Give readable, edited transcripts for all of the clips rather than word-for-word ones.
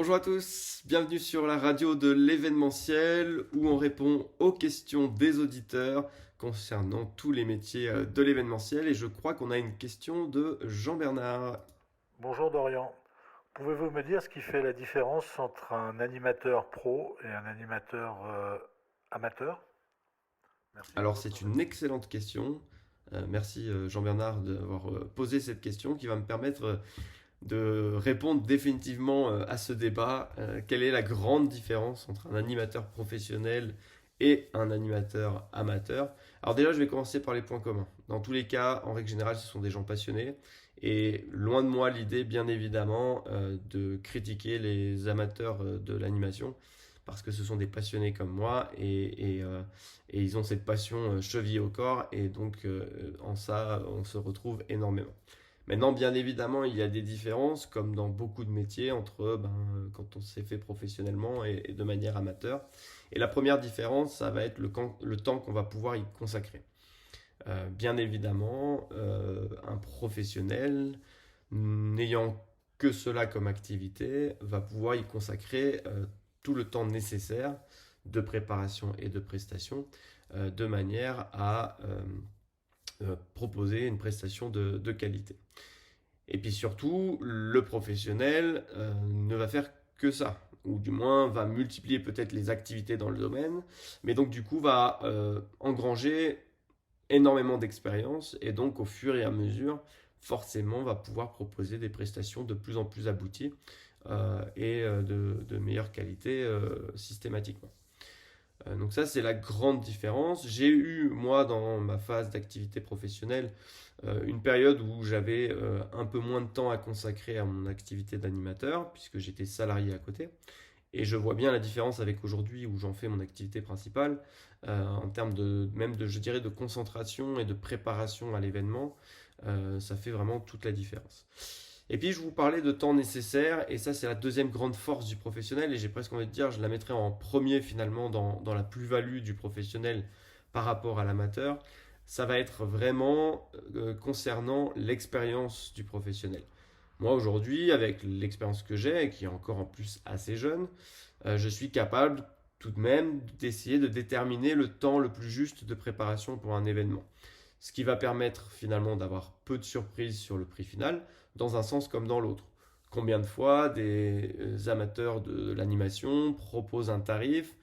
Bonjour à tous, bienvenue sur la radio de l'événementiel où on répond aux questions des auditeurs concernant tous les métiers de l'événementiel et je crois qu'on a une question de Jean-Bernard. Bonjour Dorian. Pouvez-vous me dire ce qui fait la différence entre un animateur pro et un animateur amateur? Merci pour Alors votre c'est une réponse. excellente question. Merci Jean-Bernard d'avoir posé cette question qui va me permettre de répondre définitivement à ce débat. Quelle est la grande différence entre un animateur professionnel et un animateur amateur? Alors déjà, je vais commencer par les points communs. Dans tous les cas, en règle générale, ce sont des gens passionnés. Et loin de moi l'idée, bien évidemment, de critiquer les amateurs de l'animation, parce que ce sont des passionnés comme moi, et ils ont cette passion chevillée au corps, et donc en ça, on se retrouve énormément. Maintenant, bien évidemment, il y a des différences, comme dans beaucoup de métiers, entre quand on s'est fait professionnellement et de manière amateur. Et la première différence, ça va être le temps qu'on va pouvoir y consacrer. Bien évidemment, un professionnel, n'ayant que cela comme activité, va pouvoir y consacrer tout le temps nécessaire de préparation et de prestation, de manière à proposer une prestation de qualité. Et puis surtout, le professionnel ne va faire que ça, ou du moins va multiplier peut-être les activités dans le domaine, mais donc du coup va engranger énormément d'expérience et donc au fur et à mesure, forcément, va pouvoir proposer des prestations de plus en plus abouties et de meilleure qualité systématiquement. Donc ça, c'est la grande différence. J'ai eu, moi, dans ma phase d'activité professionnelle, une période où j'avais un peu moins de temps à consacrer à mon activité d'animateur, puisque j'étais salarié à côté. Et je vois bien la différence avec aujourd'hui où j'en fais mon activité principale, en termes je dirais, de concentration et de préparation à l'événement. Ça fait vraiment toute la différence. Et puis je vous parlais de temps nécessaire, et ça c'est la deuxième grande force du professionnel, et j'ai presque envie de dire, je la mettrais en premier finalement dans la plus-value du professionnel par rapport à l'amateur. Ça va être vraiment concernant l'expérience du professionnel. Moi aujourd'hui, avec l'expérience que j'ai, et qui est encore en plus assez jeune, je suis capable tout de même d'essayer de déterminer le temps le plus juste de préparation pour un événement. Ce qui va permettre finalement d'avoir peu de surprises sur le prix final, dans un sens comme dans l'autre. Combien de fois des amateurs de l'animation proposent un tarif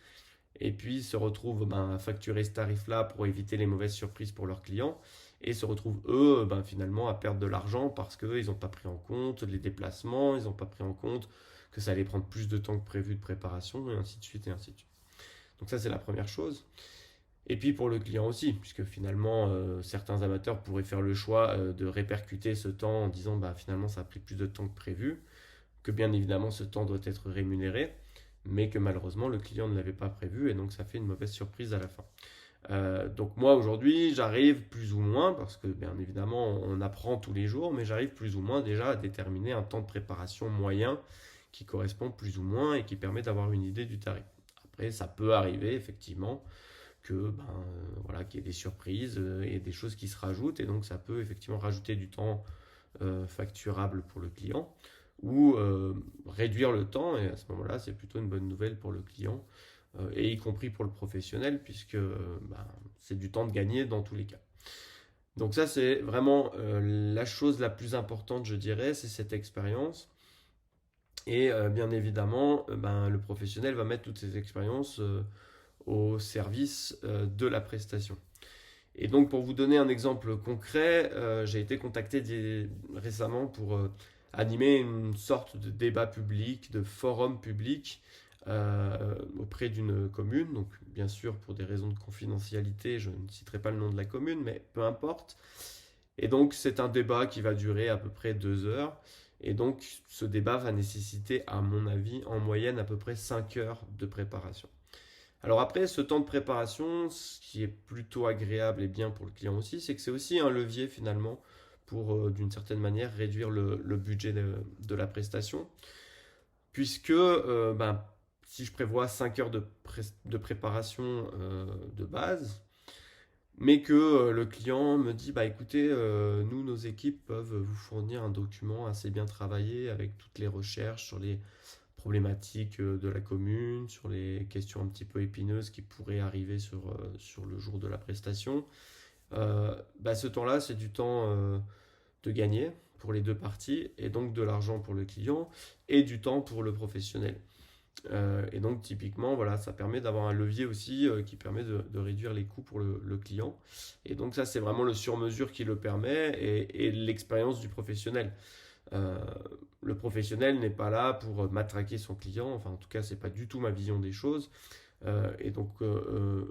et puis se retrouvent à facturer ce tarif-là pour éviter les mauvaises surprises pour leurs clients et se retrouvent eux finalement à perdre de l'argent parce qu'ils n'ont pas pris en compte les déplacements, ils n'ont pas pris en compte que ça allait prendre plus de temps que prévu de préparation et ainsi de suite et ainsi de suite. Donc ça c'est la première chose. Et puis pour le client aussi, puisque finalement certains amateurs pourraient faire le choix de répercuter ce temps en disant finalement ça a pris plus de temps que prévu, que bien évidemment ce temps doit être rémunéré, mais que malheureusement le client ne l'avait pas prévu et donc ça fait une mauvaise surprise à la fin. Donc moi aujourd'hui j'arrive plus ou moins, parce que bien évidemment on apprend tous les jours, mais j'arrive plus ou moins déjà à déterminer un temps de préparation moyen qui correspond plus ou moins et qui permet d'avoir une idée du tarif. Après ça peut arriver effectivement que voilà, qu'il y ait des surprises et des choses qui se rajoutent, et donc ça peut effectivement rajouter du temps facturable pour le client ou réduire le temps, et à ce moment-là c'est plutôt une bonne nouvelle pour le client et y compris pour le professionnel puisque c'est du temps de gagner dans tous les cas. Donc ça c'est vraiment la chose la plus importante, je dirais, c'est cette expérience. Et bien évidemment, le professionnel va mettre toutes ces expériences au service de la prestation. Et donc pour vous donner un exemple concret, j'ai été contacté récemment pour animer une sorte de débat public, de forum public auprès d'une commune. Donc bien sûr pour des raisons de confidentialité, je ne citerai pas le nom de la commune, mais peu importe. Et donc c'est un débat qui va durer à peu près 2 heures. Et donc ce débat va nécessiter, à mon avis, en moyenne à peu près 5 heures de préparation. Alors après, ce temps de préparation, ce qui est plutôt agréable et bien pour le client aussi, c'est que c'est aussi un levier finalement pour, d'une certaine manière, réduire le budget de la prestation. Puisque si je prévois 5 heures de préparation de base, mais que le client me dit, écoutez, nous, nos équipes peuvent vous fournir un document assez bien travaillé avec toutes les recherches sur les problématiques de la commune, sur les questions un petit peu épineuses qui pourraient arriver sur le jour de la prestation. Ce temps-là, c'est du temps de gagner pour les deux parties, et donc de l'argent pour le client, et du temps pour le professionnel. Et donc typiquement, voilà, ça permet d'avoir un levier aussi qui permet de réduire les coûts pour le client. Et donc ça, c'est vraiment le sur-mesure qui le permet et l'expérience du professionnel. Euh, le professionnel n'est pas là pour matraquer son client, enfin en tout cas, c'est pas du tout ma vision des choses. Et donc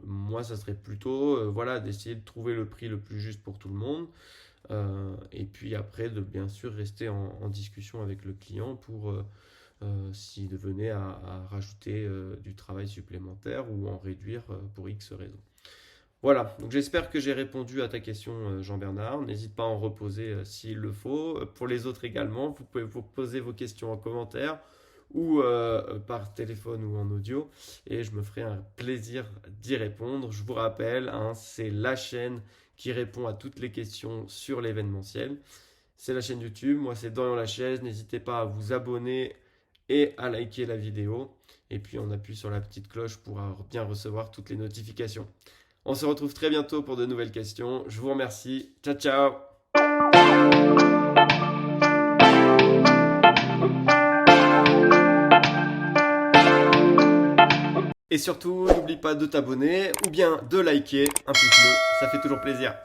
moi, ça serait plutôt voilà, d'essayer de trouver le prix le plus juste pour tout le monde. Et puis après, de bien sûr rester en discussion avec le client pour s'il venait à rajouter du travail supplémentaire ou en réduire pour X raisons. Voilà, donc j'espère que j'ai répondu à ta question, Jean-Bernard. N'hésite pas à en reposer s'il le faut. Pour les autres également, vous pouvez vous poser vos questions en commentaire ou par téléphone ou en audio, et je me ferai un plaisir d'y répondre. Je vous rappelle, hein, c'est la chaîne qui répond à toutes les questions sur l'événementiel. C'est la chaîne YouTube, moi c'est Dorian Lachaise. N'hésitez pas à vous abonner et à liker la vidéo. Et puis on appuie sur la petite cloche pour bien recevoir toutes les notifications. On se retrouve très bientôt pour de nouvelles questions. Je vous remercie. Ciao, ciao! Et surtout, n'oublie pas de t'abonner ou bien de liker un pouce bleu, ça fait toujours plaisir.